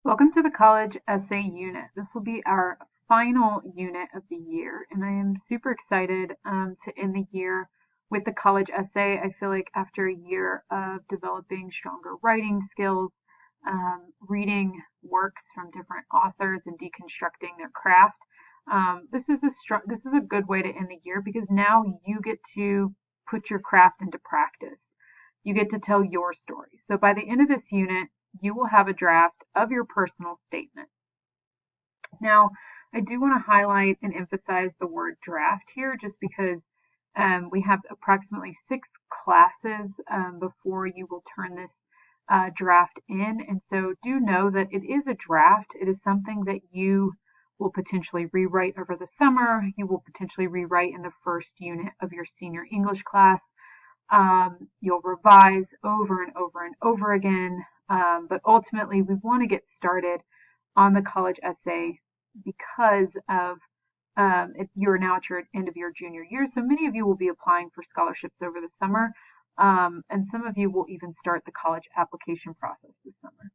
Welcome to the college essay unit. This will be our final unit of the year, and I am super excited to end the year with the college essay. I feel like after a year of developing stronger writing skills, reading works from different authors and deconstructing their craft, this is a good way to end the year because now you get to put your craft into practice. You get to tell your story. So by the end of this unit, you will have a draft of your personal statement. Now, I do want to highlight and emphasize the word draft here just because we have approximately 6 classes before you will turn this draft in. And so do know that it is a draft. It is something that you will potentially rewrite over the summer. You will potentially rewrite in the first unit of your senior English class. You'll revise over and over and over again. But ultimately, we want to get started on the college essay because of you're now at your end of your junior year. So many of you will be applying for scholarships over the summer, and some of you will even start the college application process this summer.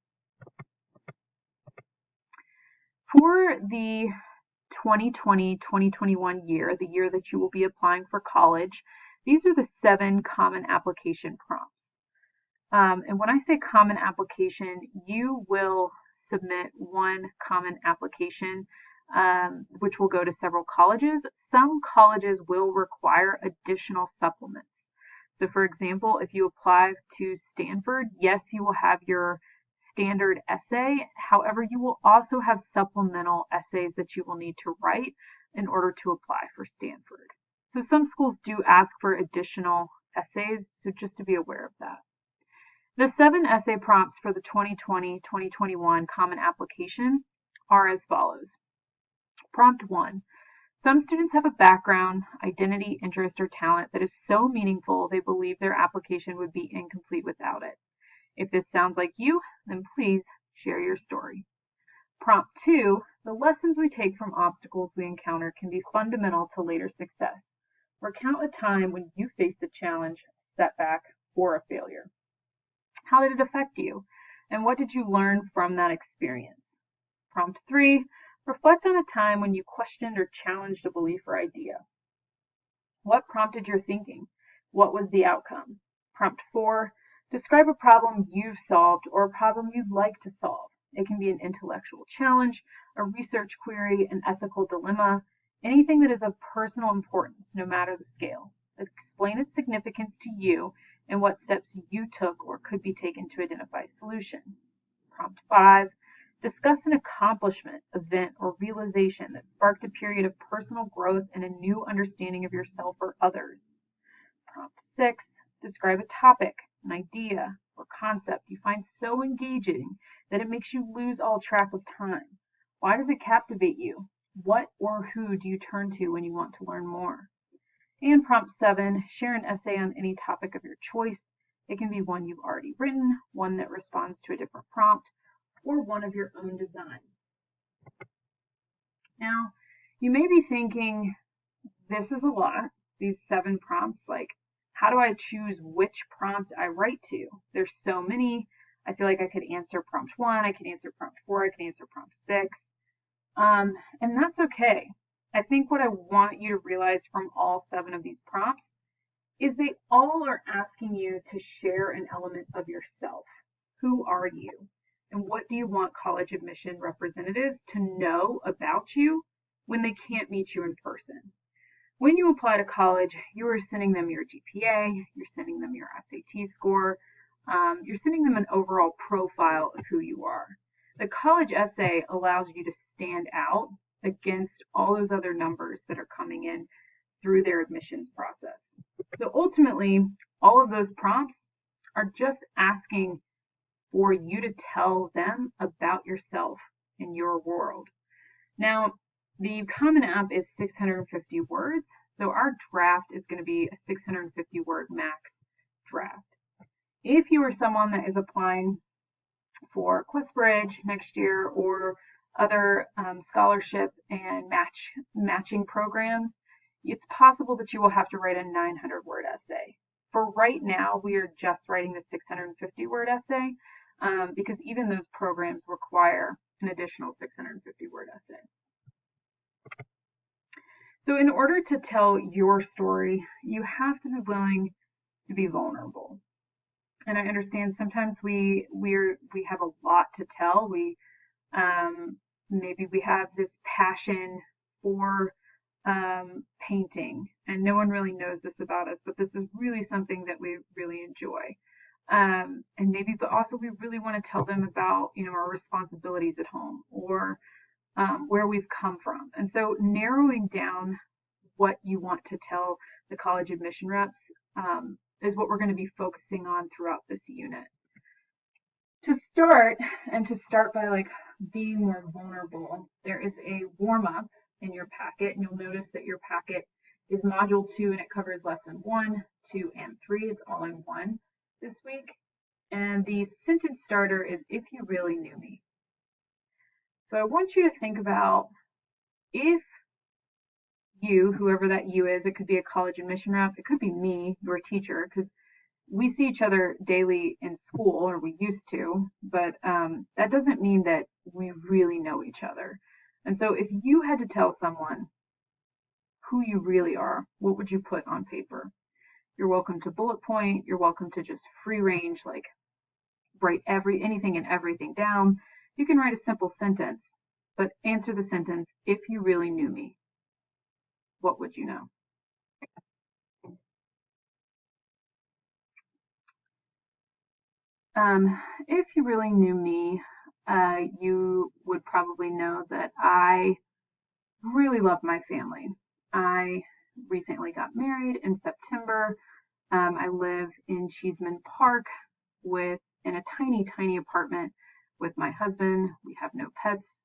For the 2020-2021 year, the year that you will be applying for college, these are the 7 common application prompts. And when I say common application, you will submit one common application, which will go to several colleges. Some colleges will require additional supplements. So for example, if you apply to Stanford, yes, you will have your standard essay. However, you will also have supplemental essays that you will need to write in order to apply for Stanford. So some schools do ask for additional essays, so just to be aware of that. The 7 essay prompts for the 2020-2021 Common Application are as follows. Prompt 1. Some students have a background, identity, interest, or talent that is so meaningful they believe their application would be incomplete without it. If this sounds like you, then please share your story. Prompt 2. The lessons we take from obstacles we encounter can be fundamental to later success. Recount a time when you faced a challenge, setback, or a failure. How did it affect you? And what did you learn from that experience? Prompt 3. Reflect on a time when you questioned or challenged a belief or idea. What prompted your thinking? What was the outcome? Prompt 4. Describe a problem you've solved or a problem you'd like to solve. It can be an intellectual challenge, a research query, an ethical dilemma, anything that is of personal importance, no matter the scale. Explain its significance to you and what steps you took or could be taken to identify a solution. Prompt 5. Discuss an accomplishment, event, or realization that sparked a period of personal growth and a new understanding of yourself or others. Prompt 6. Describe a topic, an idea, or concept you find so engaging that it makes you lose all track of time. Why does it captivate you? What or who do you turn to when you want to learn more? And prompt 7, share an essay on any topic of your choice. It can be one you've already written, one that responds to a different prompt, or one of your own design. Now, you may be thinking, this is a lot, these 7 prompts, like, how do I choose which prompt I write to? There's so many. I feel like I could answer prompt 1, I could answer prompt 4, I could answer prompt 6. And that's okay. I think what I want you to realize from all 7 of these prompts is they all are asking you to share an element of yourself. Who are you? And what do you want college admission representatives to know about you when they can't meet you in person? When you apply to college, you are sending them your GPA, you're sending them your SAT score, you're sending them an overall profile of who you are. The college essay allows you to stand out against all those other numbers that are coming in through their admissions process. So ultimately, all of those prompts are just asking for you to tell them about yourself and your world. Now, the Common App is 650 words, so our draft is going to be a 650 word max draft. If you are someone that is applying for QuestBridge next year or other scholarship and matching programs, it's possible that you will have to write a 900 word essay. For right now, we are just writing the 650 word essay. because even those programs require an additional 650-word essay. So in order to tell your story, you have to be willing to be vulnerable. And I understand sometimes we have a lot to tell. Maybe we have this passion for painting, and no one really knows this about us, but this is really something that we really enjoy. And maybe, but also we really want to tell them about, our responsibilities at home, or where we've come from. And so narrowing down what you want to tell the college admission reps is what we're going to be focusing on throughout this unit. To start by being more vulnerable, there is a warm-up in your packet, and you'll notice that your packet is module 2, and it covers lesson 1, 2, and 3. It's all in one this week. And the sentence starter is, if you really knew me. So I want you to think about, if you, whoever that you is, it could be a college admission rep, it could be me, your teacher, because we see each other daily in school, or we used to, but that doesn't mean that we really know each other. And so if you had to tell someone who you really are, what would you put on paper? You're welcome to bullet point. You're welcome to just free range, write anything and everything down. You can write a simple sentence, but answer the sentence, if you really knew me, what would you know? If you really knew me, you would probably know that I really love my family. I recently got married in September. I live in Cheeseman Park in a tiny, tiny apartment with my husband. We have no pets.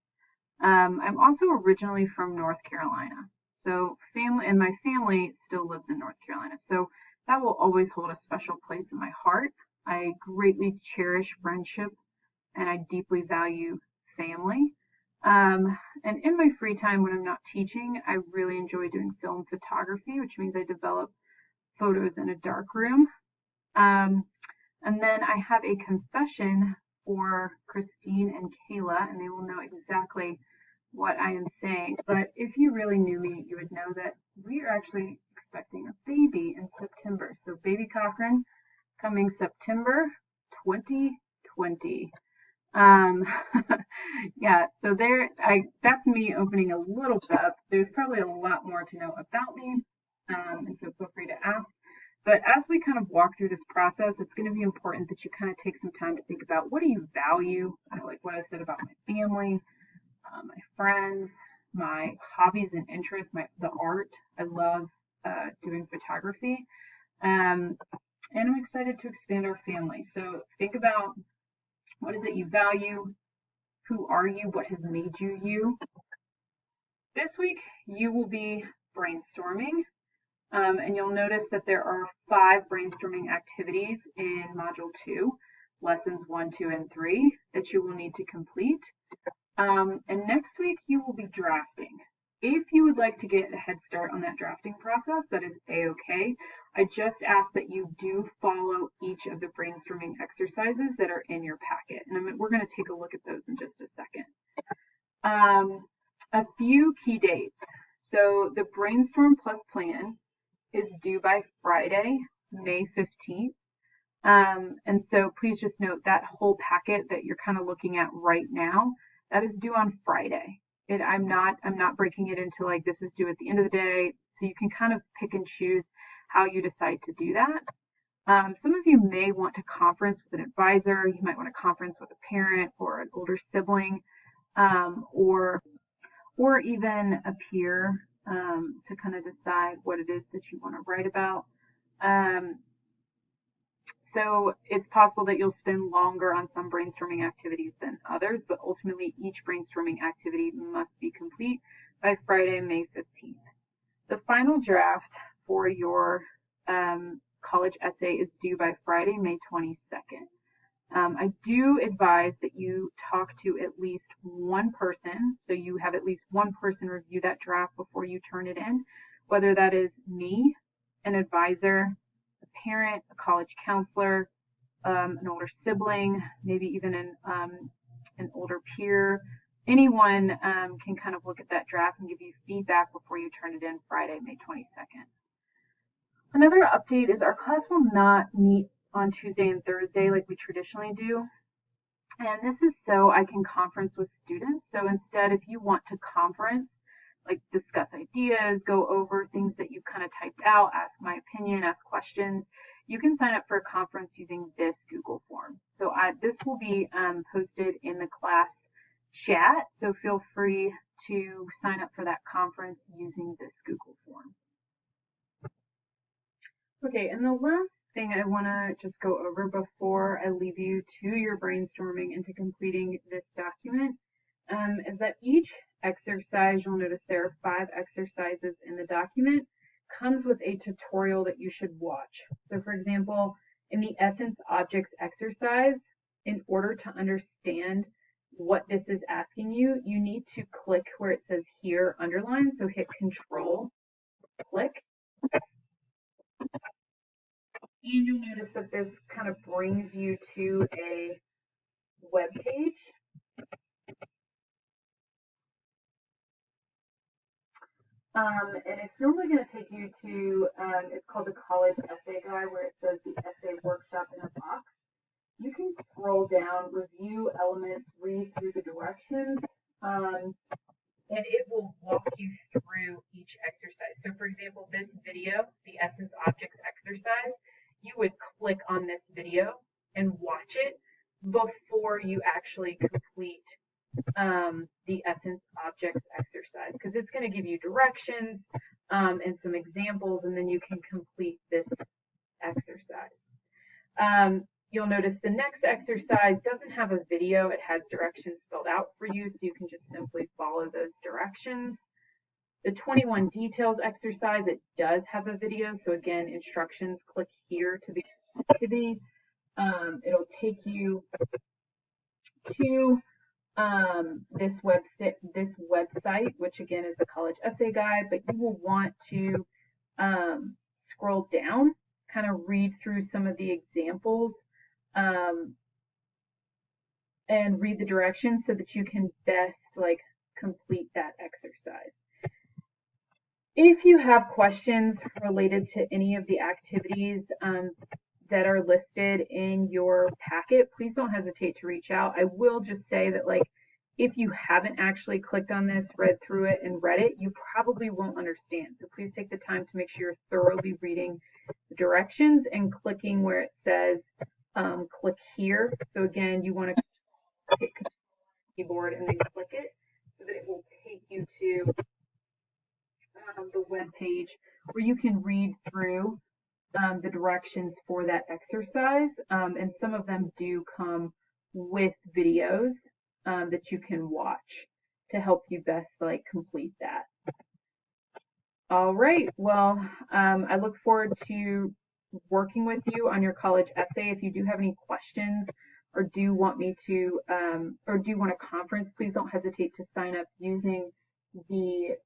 I'm also originally from North Carolina. So my family still lives in North Carolina. So that will always hold a special place in my heart. I greatly cherish friendship, and I deeply value family. And in my free time when I'm not teaching, I really enjoy doing film photography, which means I develop photos in a dark room. And then I have a confession for Christine and Kayla, and they will know exactly what I am saying. But if you really knew me, you would know that we are actually expecting a baby in September. So baby Cochran coming September 2020. Yeah, so that's me opening a little bit up. There's probably a lot more to know about me, and so feel free to ask. But as we kind of walk through this process, it's going to be important that you kind of take some time to think about, what do you value? Kind of like what I said about my family, my friends, my hobbies and interests, the art. I love doing photography. And I'm excited to expand our family. So think about, what is it you value? Who are you? What has made you you? This week, you will be brainstorming. And you'll notice that there are 5 brainstorming activities in Module 2, Lessons 1, 2, and 3, that you will need to complete. And next week, you will be drafting. If you would like to get a head start on that drafting process, that is a-okay. I just ask that you do follow each of the brainstorming exercises that are in your packet. And we're going to take a look at those in just a second. A few key dates. So the Brainstorm Plus plan is due by Friday, May 15th. And so please just note that whole packet that you're kind of looking at right now, that is due on Friday. I'm not breaking it into this is due at the end of the day. So you can kind of pick and choose how you decide to do that. Some of you may want to conference with an advisor. You might want to conference with a parent or an older sibling, or even a peer, to kind of decide what it is that you want to write about. So it's possible that you'll spend longer on some brainstorming activities than others, but ultimately each brainstorming activity must be complete by Friday, May 15th. The final draft for your college essay is due by Friday, May 22nd. I do advise that you talk to at least one person, so you have at least one person review that draft before you turn it in, whether that is me, an advisor, a parent, a college counselor, an older sibling, maybe even an older peer. Anyone can kind of look at that draft and give you feedback before you turn it in Friday, May 22nd. Another update is our class will not meet on Tuesday and Thursday like we traditionally do. And this is so I can conference with students. So instead, if you want to conference, like discuss ideas, go over things that you kind of typed out, ask my opinion, ask questions, you can sign up for a conference using this Google form. So this will be posted in the class chat. So feel free to sign up for that conference using this Google form. Okay, and the last thing I want to just go over before I leave you to your brainstorming and to completing this document is that each exercise, you'll notice there are 5 exercises in the document, comes with a tutorial that you should watch. So for example, in the Essence Objects exercise, in order to understand what this is asking you, you need to click where it says here underline, so hit Control, click. And you'll notice that this kind of brings you to a web page. And it's normally going to take you to, it's called the College Essay Guide, where it says the Essay Workshop in a Box. You can scroll down, review elements, read through the directions, and it will walk you through each exercise. So for example, this video, the Essence Objects exercise, you would click on this video and watch it before you actually complete the Essence Objects exercise, because it's going to give you directions and some examples, and then you can complete this exercise. You'll notice the next exercise doesn't have a video. It has directions spelled out for you, so you can just simply follow those directions. The 21 Details exercise, it does have a video. So again, instructions, click here to begin the activity. It'll take you to this website, which again is the College Essay Guide, but you will want to scroll down, kind of read through some of the examples and read the directions so that you can best complete that exercise. If you have questions related to any of the activities that are listed in your packet, please don't hesitate to reach out. I will just say that if you haven't actually clicked on this, read through it, and read it, you probably won't understand. So please take the time to make sure you're thoroughly reading the directions and clicking where it says click here. So again, you want to hit Control on the keyboard and then click it so that it will take you to the web page where you can read through the directions for that exercise, and some of them do come with videos that you can watch to help you best complete that. All right, well, I look forward to working with you on your college essay. If you do have any questions or do want me to or do want a conference, please don't hesitate to sign up using the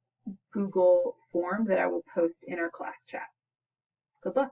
Google form that I will post in our class chat. Good luck.